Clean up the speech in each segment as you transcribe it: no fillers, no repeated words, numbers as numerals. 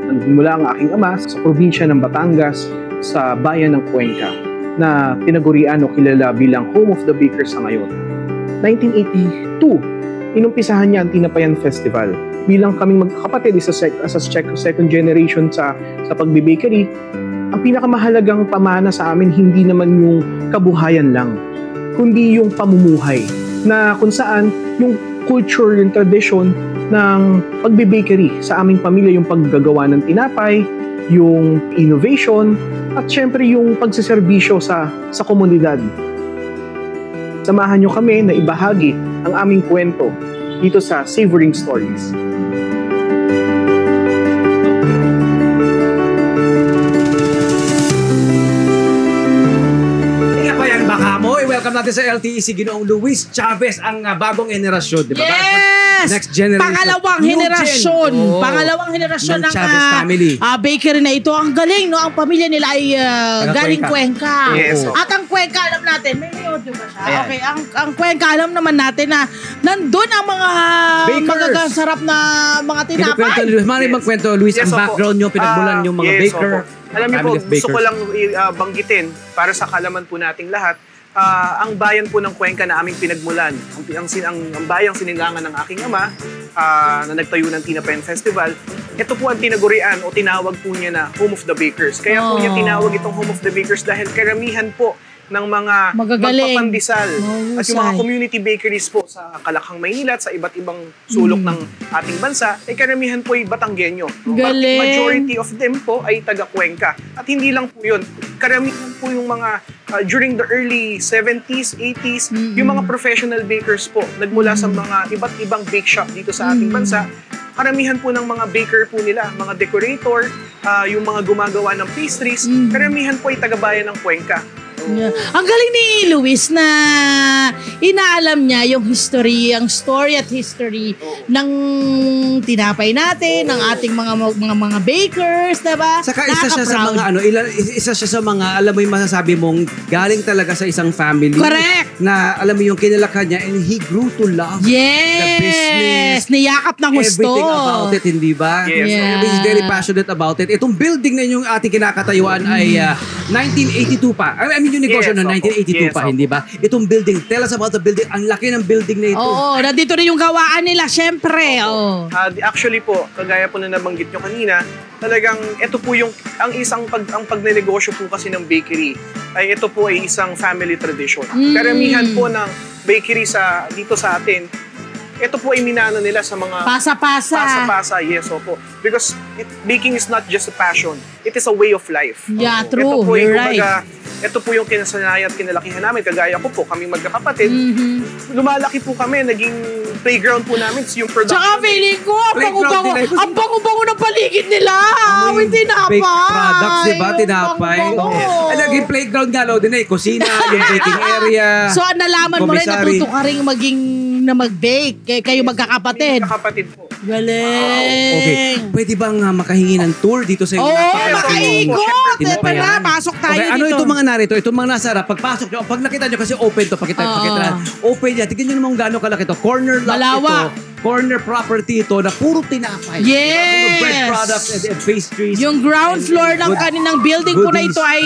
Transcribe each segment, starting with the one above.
Mula ang aking ama sa probinsya ng Batangas sa bayan ng Cuenca na tinagurian o kilala bilang Home of the Bakers sa ngayon. 1982, inumpisahan niya ang Tinapayan Festival. Bilang kaming magkakapatid as a second generation sa pagbe-bakery, ang pinakamahalagang pamana sa amin hindi naman yung kabuhayan lang, kundi yung pamumuhay na kung saan yung culture, yung tradition ng pagbe-bakery sa aming pamilya, yung paggagawa ng tinapay, yung innovation, at syempre yung pagsiservisyo sa komunidad. Samahan nyo kami na ibahagi ang aming kwento dito sa Savoring Stories. Welcome natin sa LTEC, Ginoong Luis Chavez, ang bagong henerasyon, di ba? Yes! Next generation. Pangalawang henerasyon. Pangalawang henerasyon ng Chavez family. Bakery na ito. Ang galing, no? Ang pamilya nila ay galing Cuenca. Yes. At ang Cuenca, alam natin, may audio ba siya? Ayan. Okay, ang Cuenca, alam naman natin na nandun ang mga magagasarap na mga tinapay. Mari magkwento, Luis, Yes, ang background nyo, pinagmulan yung mga baker. Alam niyo po, gusto ko lang banggitin para sa kalaman po nating lahat, ang bayan po ng Cuenca na aming pinagmulan, ang bayang sinilangan ng aking ama na nagtayo ng Tinapayan Festival, ito po ang tinagurian o tinawag po niya na Home of the Bakers. Kaya po niya tinawag itong Home of the Bakers dahil karamihan po ng mga magpapandesal at yung mga community bakeries po sa Kalakhang, Maynila at sa iba't ibang sulok ng ating bansa, ay karamihan po ay Batanggenyo. Majority of them po ay taga Cuenca. At hindi lang po yun, karamihan po yung mga during the early 70s, 80s, yung mga professional bakers po, nagmula sa mga iba't ibang bake shop dito sa ating bansa. Karamihan po ng mga baker po nila, mga decorator, yung mga gumagawa ng pastries, karamihan po ay taga-bayan ng Cuenca. Yeah. Ang galing ni Luis na inaalam niya yung history, ang story at history ng tinapay natin, ng ating mga bakers, diba? Saka isa siya sa mga isa siya sa mga, alam mo yung masasabi mong galing talaga sa isang family. Correct. Na alam mo yung kinalakhan niya and he grew to love the business. Niyakap ng gusto. Everything about it, hindi ba? Yes. Yeah. He's very passionate about it. Itong building na yung ating kinakatayuan ay 1982 pa. I mean, yung negosyo na 1982 pa, hindi ba? Itong building, tell us about the building. Ang laki ng building na ito. Oo, nandito rin yung gawaan nila, syempre. Actually po, kagaya po na nabanggit nyo kanina, talagang ito po yung, ang pagnenegosyo po kasi ng bakery, ay ito po ay isang family tradition. Karamihan po ng bakery dito sa atin, ito po ay minana nila sa mga pasa-pasa, yes, opo. Because baking is not just a passion, it is a way of life. Yeah, true, Ito po you're right. Ito po yung kinasanayan at kinalakihan namin. Kagaya ko po, kami magkakapatid. Lumalaki po kami, naging playground po namin yung production. Tsaka feeling ko, ang bango-bango ng paligid nila. With tinapay. Bake products, diba? Tinapay. Naging playground nga, din ay kusina, yung baking area. So, nalaman mo rin, natuto ka rin na mag-bake. Kayo magkakapatid. Magkakapatid po. Galing. Okay. Pwede bang makahingi ng tour dito sa inyo? Makaikot. Tara, pasok tayo dito. Ano itong mga narito? Itong mga nasa harap. Pagpasok nyo, pag nakita nyo kasi open to, pakita open yan. Tignan nyo naman gano'ng kalaki to. Corner lot ito. Corner property ito na puro tinapay. Yes! Bread products and pastries. Yung ground floor ng kaninang building po na ito ay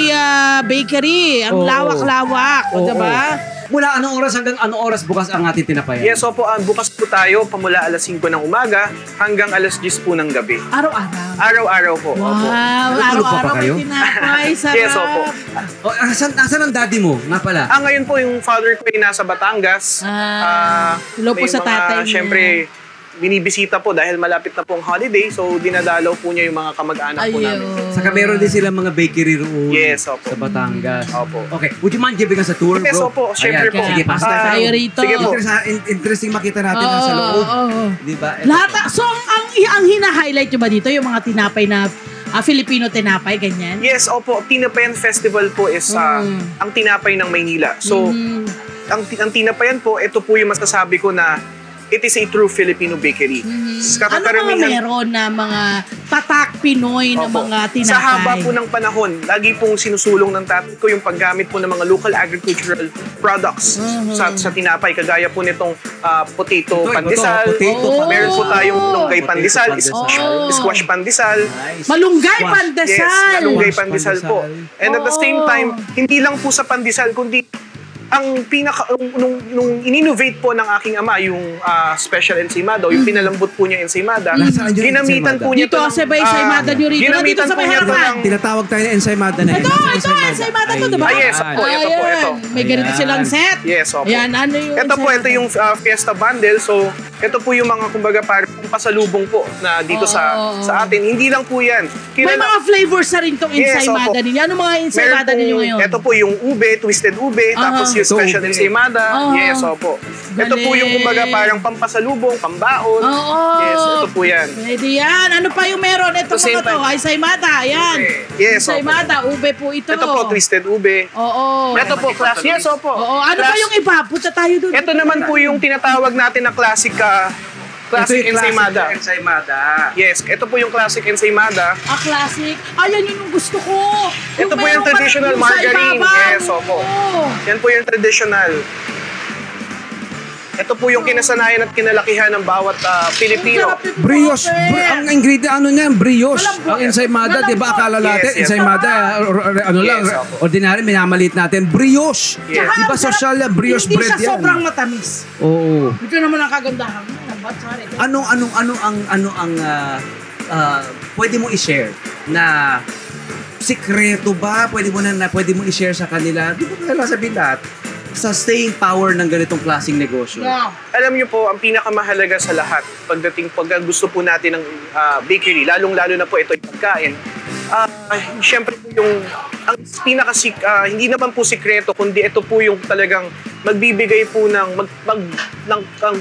bakery. Ang lawak-lawak. O, diba? Mula anong oras hanggang anong oras bukas ang ating tinapayan? Yes, opo. Bukas po tayo pamula alas 5 ng umaga hanggang alas 10 po ng gabi. Araw-araw? Araw-araw po. Wow! Opo. Araw-araw may tinapay. Sarap. Yes, opo. Asan ang daddy mo? Nga pala. Ngayon po yung father ko ay nasa Batangas. Hello po sa tatay niya. Siyempre, binibisita po dahil malapit na pong holiday. So, dinadalaw po niya yung mga kamag-anak po namin. Saka meron din silang mga bakery roon. Yes, opo. Sa Batangas. Opo. Okay. Would you mind giving us a tour, bro? Yes, opo. Siyempre po. Sige, pasta tayo rito. Sige po. Interesting makita natin sa loob. Di ba? So, ang hina-highlight nyo ba dito? Yung mga tinapay na Filipino tinapay, ganyan? Yes, opo. Tinapayan Festival po is ang tinapay ng Maynila. So, ang tinapayan po, ito po yung masasabi ko na it is a true Filipino bakery. Ano mga meron na mga tatak Pinoy na Opo. mga tinapay? Sa haba po ng panahon, lagi pong sinusulong ng tatay ko yung paggamit po ng mga local agricultural products sa tinapay. Kagaya po nitong potato pandesal. Meron po tayong malunggay pandesal, squash pandesal. Nice. Malunggay Squash. pandesal. Yes, malunggay Squash pandesal po. And at the same time, hindi lang po sa pandesal, kundi ang nung in-innovate po ng aking ama yung special ensaymada, yung pinalambot po niya ensaymada, Nasaan yung ginamitan po niya Dito sa may ensaymada nyo rito. Dito ginamitan sa po may niya to harapan. ng Tinatawag tayo na ensaymada na Ito, ensaymada to, diba? Yes, opo, ito po, ito. May ganito Ayan. silang set. Yes, opo. Ayan, ano yung Ito po, ito yung Fiesta Bundle. So, ito po yung mga, kumbaga, parang pasalubong po na dito sa atin. Hindi lang po yan. May mga flavors na rin tong Yes, ensaymada opo. ninyo. Ano mga ensaymada ninyo ngayon? Ito po yung ube, twisted ube, tapos yung special Ube. ensaymada. Yes, opo. Ito po yung, Galing. kumbaga, parang pampasalubong, pambaon. Oo. Yes, ito po yan. Pwede yan. Ano pa yung meron? Ito At the same mga to. time- Ensaymada. Ayan. Yes, opo. Ensaymada. Ube po ito. Ito po, twisted ube. Oo. Ito po, class. Yes, opo. Oo. Ano pa yung iba? Punta tayo dun. Ito naman po yung tinatawag natin na classic ensaymada. Yes, ito po yung classic ensaymada. Classic. Ayan yun yung gusto ko. Ito po yung meron traditional parang sa margarine. ibabaw. Yes, opo. Oo. Yan po yung traditional. Ito po yung kinasanayan at kinalakihan ng bawat Pilipino. Ang sarap nito, Brioche. Robert. Ang ingredient ano niyan, brioche. Malambot. Ang ensaymada, 'di ba? Akala natin Yes, yes. ensaymada ano lang, Yes, opo. ordinary minamalit natin. Brioche. Yes. Tsaka Di ba ang sarap, social yan, brioche hindi bread siya yan. sobrang matamis. Oo. Ito naman ang kagandahan. Sorry. Ano ang pwede mo i-share na sikreto ba? Pwede mo i-share sa kanila? Di ba kailangan sabihin lahat? Sa staying power ng ganitong klaseng negosyo. Yeah. Alam niyo po, ang pinakamahalaga sa lahat pag gusto po natin ng bakery, lalong-lalo na po ito yung pagkain. Siyempre po yung ang hindi naman po sikreto, kundi ito po yung talagang magbibigay po ng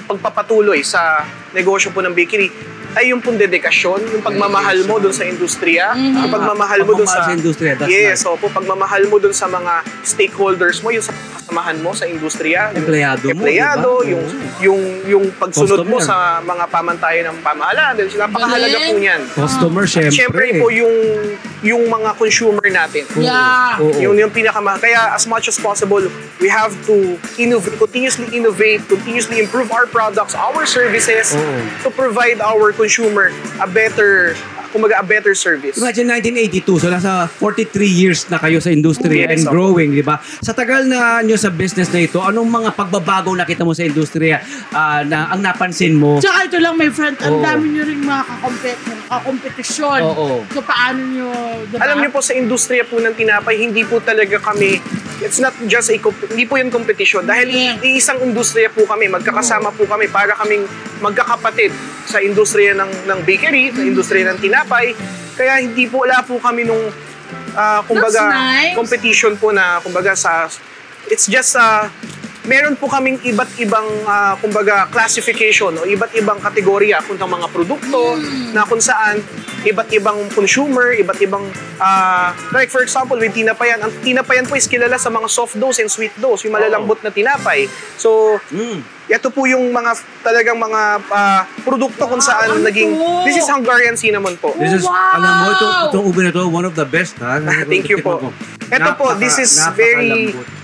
pagpapatuloy sa negosyo po ng bakery ay yung pong dedikasyon, yung pagmamahal mo dun sa industriya, yung pagmamahal mo dun Pagmamahal sa industriya, that's yes, opo, pagmamahal mo dun sa mga stakeholders mo, yung sa kasamahan mo sa industriya, Empleyado mo, diba? yung pagsunod mo Customer. sa mga pamantayan ng pamahalaan. Dahil napakahalaga po niyan. Customer, syempre. Siyempre po yung mga consumer natin. Yeah. Oo. Yung pinakamahal. Kaya as much as possible, we have to innovate, continuously improve our products, our services, Oo. to provide our consumer a better service. Imagine 1982, so nasa 43 years na kayo sa industriya Yes, and opo. growing, di ba? Sa tagal na nyo sa business na ito, anong mga pagbabago nakita mo sa industriya na ang napansin mo? Tsaka ito lang, my friend, ang Oo. dami nyo rin mga kakompetisyon. Oo. So, paano nyo, diba? Alam niyo po, sa industriya po ng tinapay, hindi po talaga kami, it's not just hindi po yun competition. Dahil iisang industriya po kami, magkakasama po kami para kaming magkakapatid sa industriya ng bakery, sa industriya ng tinapay. Kaya wala po kami nung, kumbaga, That's nice. competition po na, kumbaga, it's just, meron po kaming iba't ibang kumbaga classification o iba't ibang kategorya kung mga produkto na kung saan iba't ibang consumer, iba't ibang like for example with tinapayan, ang tinapayan po is kilala sa mga soft dose and sweet dose, yung malalambot na tinapay. So ito po yung talagang mga produkto kung saan naging, this is Hungarian cinnamon po. This is, Wow! alam mo, itong ube na to, one of the best, ha? Thank you po. Ito po, this is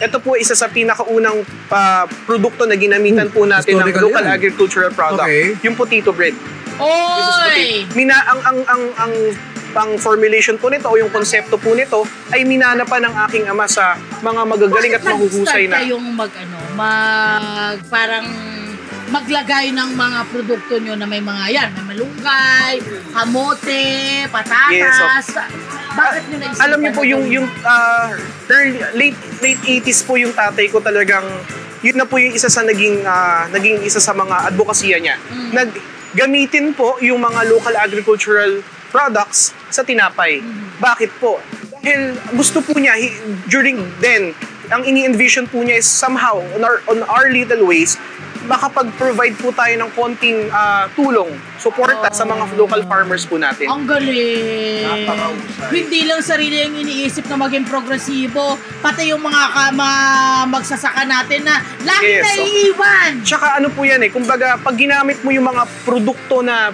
ito po isa sa pinakaunang produkto na ginamitan po natin ng Historical local yan. agricultural product. Okay. Yung potato bread. Oy! Ang formulation po nito o yung konsepto po nito ay minana pa ng aking ama sa mga magagaling at mahuhusay na. kayong parang maglagay ng mga produkto nyo na may mga yan, may malunggay, kamote, patatas. Yes, Bakit nyo naisipan? Alam niyo po na yung late 80s po yung tatay ko talagang yun na po yung isa sa naging isa sa mga advokasya niya. Gamitin po yung mga local agricultural products sa tinapay. Bakit po? Dahil gusto po niya during then ang ini-envision po niya is somehow on our little ways makapag-provide po tayo ng konting tulong, suporta sa mga local farmers po natin. Ang galing. Hindi lang sarili ang iniisip na maging progresibo, pati yung mga magsasaka natin na lagi na iiwan. Tsaka ano po yan kumbaga, pag ginamit mo yung mga produkto na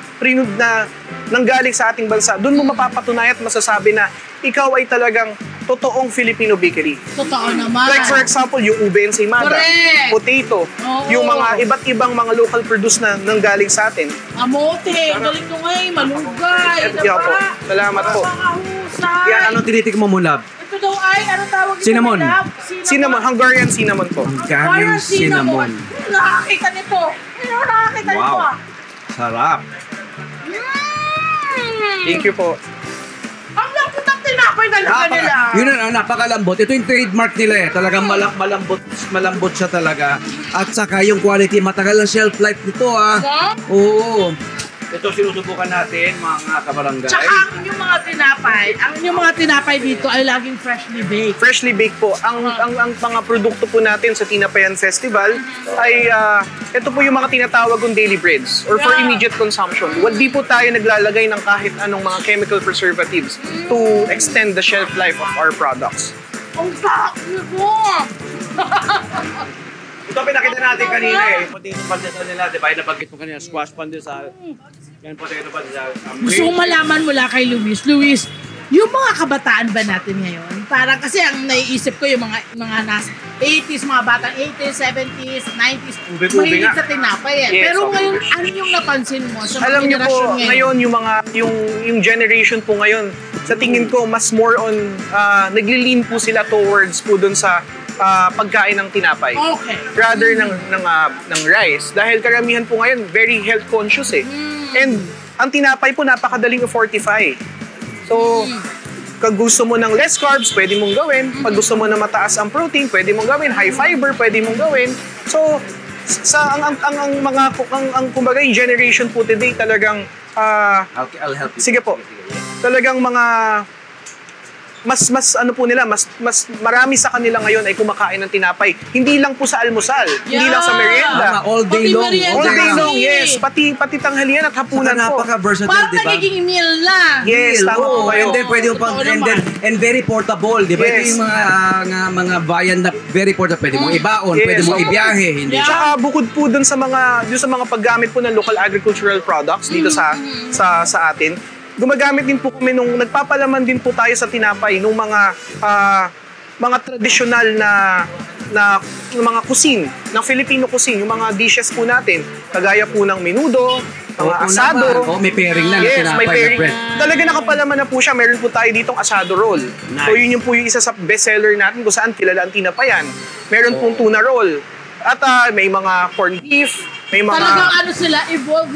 nanggaling sa ating bansa, doon mo mapapatunayan at masasabi na ikaw ay talagang totoong Filipino bakery. Totoo naman. Like for example, yung ube ensaymada, Correct. Potato, yung mga iba't ibang mga local produce na nanggaling sa atin. Amote, ang galing nyo ngayon, malunggay, Yeah po. Salamat po. Makahusay. Yan, anong tinitik mo lab? Ito daw ay, anong tawag ito? Cinnamon. Cinnamon, Hungarian cinnamon po. Hungarian cinnamon. Nakakita nito. Nakakita nito. Wow. Sarap. Thank you po. Ang lambot ng tinapay talaga nila. Yun ang napakalambot. Ito yung trademark nila Talagang malambot siya talaga. At saka yung quality, matagal ang shelf life nito Oo. Ito sinusubukan natin, mga kabarangay. Tsaka ang inyong mga tinapay dito ay laging freshly baked. Freshly baked po. Ang mga produkto po natin sa Tinapayan Festival ay ito po yung mga tinatawag kong daily breads or for immediate consumption. Di po tayo naglalagay ng kahit anong mga chemical preservatives to extend the shelf life of our products. Ang sarap nito! Ito pinakita natin kanina Potato pandesal nila, di ba? Nabanggit mo kanina, squash pandesal. Yan, potato pandesal. Gusto kong malaman mula kay Luis. Luis, yung mga kabataan ba natin ngayon? Parang kasi ang naiisip ko yung mga nasa 80s, mga batang 80s, 70s, 90s. Mahilig sa tinapay Yes, Pero okay. ngayon, ano yung napansin mo sa mga Alam niyo po, generasyon ngayon yung generation po ngayon, sa tingin ko mas more on nagli-lean po sila towards po dun sa pagkain ng tinapay. Okay. Rather ng rice. Dahil karamihan po ngayon, very health conscious And ang tinapay po, napakadaling i-fortify. So, pag gusto mo ng less carbs, pwede mong gawin. Pag gusto mo na mataas ang protein, pwede mong gawin. High fiber, pwede mong gawin. So, ang kumbaga yung generation po today talagang I'll help you. sige po. Talagang mga mas ano po nila, mas marami sa kanila ngayon ay kumakain ng tinapay. Hindi lang po sa almusal, hindi lang sa merienda. All day long. All day long, yes. Pati tanghalian at hapunan po. Napaka-versatile, Parang di ba? nagiging meal na. Yes, tama po kayo. And then pwede mo pang, and very portable, di ba? Ito Yes. yung mga bayan na very portable. Pwede mong ibaon, Yes. pwede mong ibiyahe. Hindi. Yeah. Tsaka bukod po dun sa mga paggamit po ng local agricultural products dito sa atin, gumagamit din po kami nagpapalaman din po tayo sa tinapay nung mga tradisyonal na mga cuisine, ng Filipino cuisine, yung mga dishes po natin, kagaya po ng menudo, mga asado. May pairing na. Yes, tinapay may na pairing. bread. Talaga nakapalaman na po siya. Meron po tayo ditong asado roll. Nice. So yun yung po yung isa sa bestseller natin kung saan kilala ang tinapayan. Meron pong tuna roll. At may mga corned beef, may mga... Talagang sila, evolve.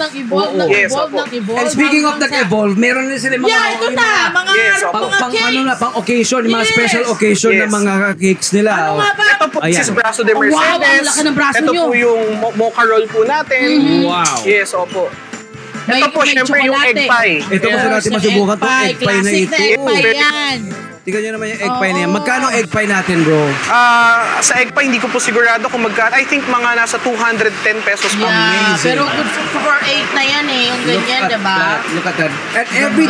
Yes, opo. And speaking of nag-evolve, meron din sila mga... Ito na, mga Yes, opo. cakes. pang occasion, mga Yes. special occasion Yes. na mga cakes nila. Ano nga ba? Ito po Ayan. is Braso de Wow, Mercedes. ang laki ng braso Ito nyo. po yung mocha roll po natin. Wow. Yes, opo. May- Ito po, may syempre, yung egg tsokolate. pie. Ito gusto natin masubukan to. Egg pie na Classic ito. na egg pie Oh. yan. Tingnan nyo naman yung egg pie na yan. Magkano egg pie natin, bro? Sa egg pie, hindi ko po sigurado kung magkano. I think mga nasa 210 pesos po. Yeah, Amazing. pero good for 8 na yan yung ganyan, diba? Look at that. And every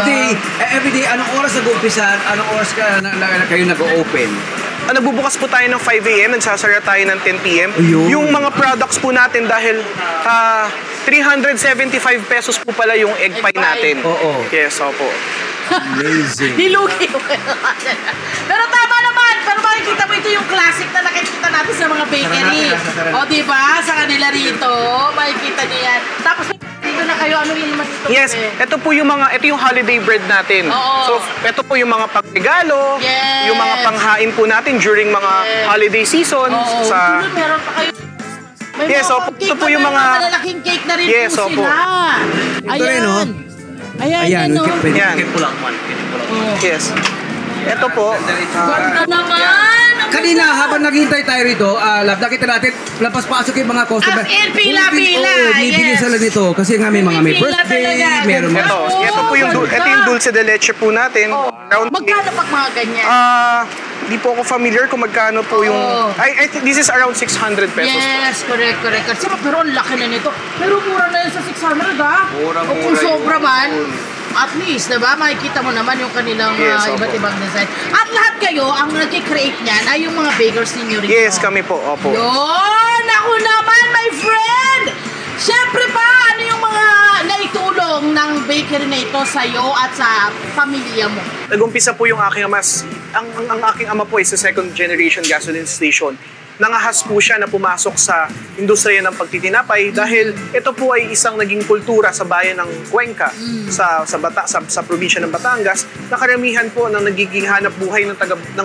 day, anong oras nag-uumpisan? Anong oras kayo nag-open? Nagbubukas po tayo ng 5 a.m. Nagsasara tayo ng 10 p.m. Ayun. Yung mga products po natin dahil 375 pesos po pala yung egg pie natin. Oo. Yes, opo. Amazing. Nilugi. Pero tama naman. Pero makikita mo ito yung classic na nakikita natin sa mga bakery. Sarap. O diba? Sa kanila rito, makikita niyo yan. Tapos dito na kayo, ano yung mas ito? Yes, ito yung holiday bread natin. Oo. So, ito po yung mga pagregalo, Yes. yung mga panghain po natin during mga holiday season. Oo. Sa, Meron pa kayo. May Yes, mga opo. cake Ito po na yung may mga- malalaking cake na rin Yes, po opo. sila. Ito rin, oh. Ayan, Ayan, oh. Yan. Oh. yes. Ito po, Ganda naman. Kanina, habang naghihintay tayo rito, lab, nakita natin, lapas-pasok yung mga customer. As in, pila-pila, Bibili yes. sila dito. Kasi nga may mga may May pila birthday, talaga. meron mga... ito po yung dulce de leche po natin. Oh. Round Magkano pag mga ganyan? Hindi po ako familiar kung magkano po yung... Oo. I think this is around 600 pesos po. Yes, correct. Kasi pero ang laki na nito. Pero mura na yun sa 600, ha? O kung sobra man, at least, diba? Makikita mo naman yung kanilang Yes, opo. iba't ibang design. At lahat kayo, ang nag-create niyan ay yung mga bakers ninyo rin. Yes, kami po. Opo. Yun! Ako naman, my friend! Siyempre pa, ano yung mga naitulong ng bakery na ito sa'yo at sa pamilya mo? Nag-umpisa po yung aking ama. Ang aking ama po ay sa second generation gasoline station. Nangahas po siya na pumasok sa industriya ng pagtitinapay dahil ito po ay isang naging kultura sa bayan ng Cuenca, sa probinsya ng Batangas, na karamihan po ng nagiging hanap buhay ng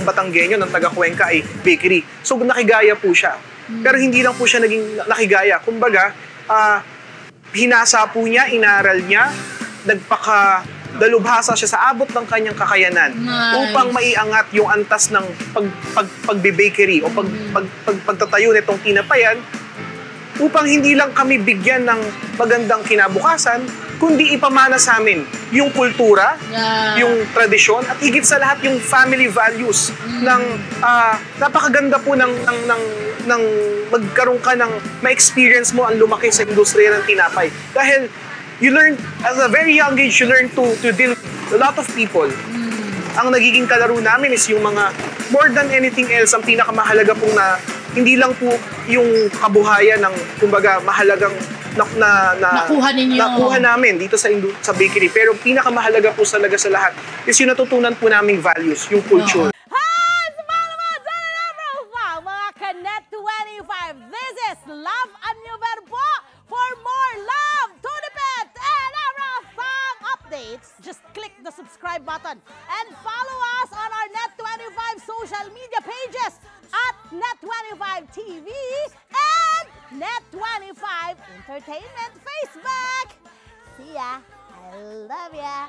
Batanggenyo, ng taga Cuenca ay bakery. So nakigaya po siya. Pero hindi lang po siya naging nakigaya. Kumbaga, hinasa po niya, inaral niya, dalubhasa siya sa abot ng kanyang kakayanan upang maiangat yung antas ng pagbe-bakery o pagtatayo nitong tinapayan upang hindi lang kami bigyan ng magandang kinabukasan, kundi ipamana sa amin yung kultura, yung tradisyon, at higit sa lahat yung family values ng napakaganda po ng magkaroon ka ng ma-experience mo ang lumaki sa industriya ng tinapay. Dahil you learn, as a very young age, you learn to deal with a lot of people. Ang nagiging kalaro namin is yung mga, more than anything else, ang pinakamahalaga pong na, hindi lang po yung kabuhayan ng, kumbaga, mahalagang nakuha namin dito sa bakery. Pero pinakamahalaga po talaga sa lahat is yung natutunan po naming values, yung culture. Net 25. This is Love a New Verbo. For more love, Tunipet, and Arafang updates, just click the subscribe button and follow us on our Net 25 social media pages at Net 25 TV and Net 25 Entertainment Facebook. See ya. I love ya.